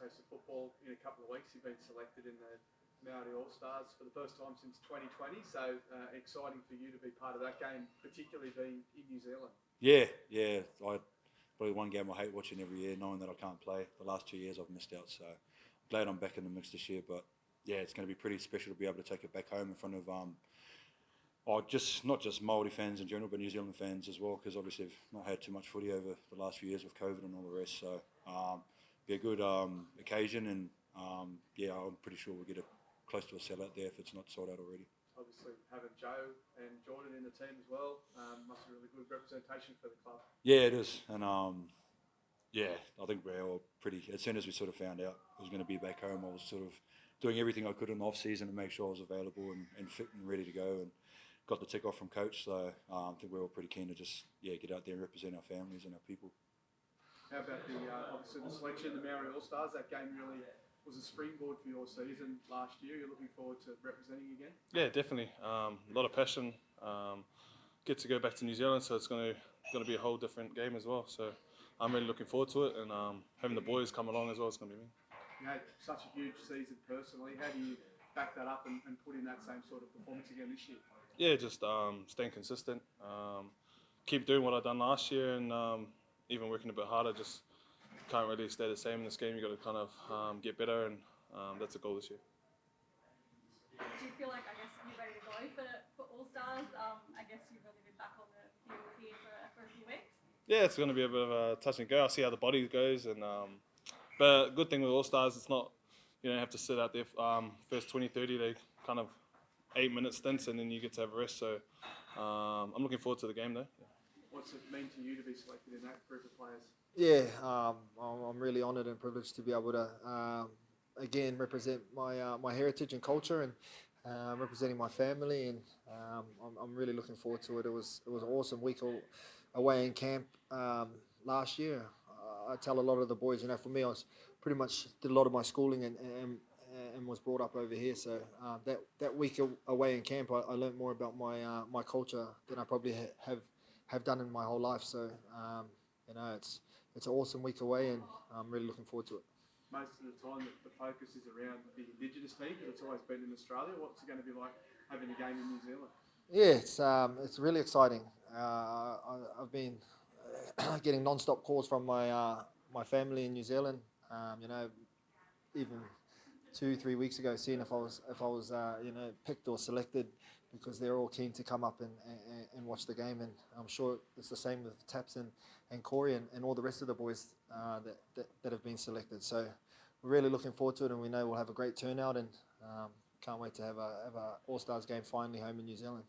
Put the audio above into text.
taste of football in a couple of weeks. You've been selected in the Maori All Stars for the first time since 2020, so exciting for you to be part of that game, particularly being in New Zealand. Yeah. Probably one game I hate watching every year, knowing that I can't play. The last 2 years I've missed out, so I'm glad I'm back in the mix this year. But yeah, it's going to be pretty special to be able to take it back home in front of not just Maori fans in general, but New Zealand fans as well, because obviously I've not had too much footy over the last few years with COVID and all the rest. So be a good occasion, and yeah, I'm pretty sure we'll get close to a sellout there if it's not sold out already. Obviously, having Joe and Jordan in the team as well must be a really good representation for the club. Yeah, it is, and yeah, I think we're all pretty. As soon as we sort of found out I was going to be back home, I was sort of doing everything I could in the off season to make sure I was available and fit and ready to go, and got the tick off from coach. So I think we're all pretty keen to just get out there and represent our families and our people. How about obviously the selection, the Maori All Stars? That game really was a springboard for your season last year. You're looking forward to representing again? Yeah, definitely. A lot of passion. Get to go back to New Zealand, so it's going to be a whole different game as well. So I'm really looking forward to it, and having the boys come along as well is going to be me. You had such a huge season personally. How do you back that up and put in that same sort of performance again this year? Yeah, just staying consistent. Keep doing what I've done last year, and even working a bit harder. Just can't really stay the same in this game. You got to kind of get better, and that's the goal this year. Do you feel like, I guess, you're ready to go for All Stars? I guess you've really been back on the field here for a few weeks. Yeah, it's going to be a bit of a touch and go. I'll see how the body goes, and but good thing with All Stars, it's not, you don't have to sit out there first 20, 30. They kind of 8-minute stints, and then you get to have a rest. So I'm looking forward to the game though. Yeah. What's it mean to you to be selected in that group of players? Yeah, I'm really honoured and privileged to be able to again represent my heritage and culture, and representing my family, and I'm really looking forward to it. It was an awesome week away in camp last year. I tell a lot of the boys, for me, I was pretty much did a lot of my schooling and was brought up over here. So that week away in camp, I learned more about my culture than I probably have done in my whole life. So it's an awesome week away, and I'm really looking forward to it. Most of the time, the focus is around the Indigenous team, because it's always been in Australia. What's it going to be like having a game in New Zealand? Yeah, it's really exciting. I've been getting non-stop calls from my family in New Zealand. Even 2-3 weeks ago, seeing if I was picked or selected, because they're all keen to come up and watch the game, and I'm sure it's the same with Taps and Corey and all the rest of the boys that have been selected. So we're really looking forward to it, and we know we'll have a great turnout, and can't wait to have a All Stars game finally home in New Zealand.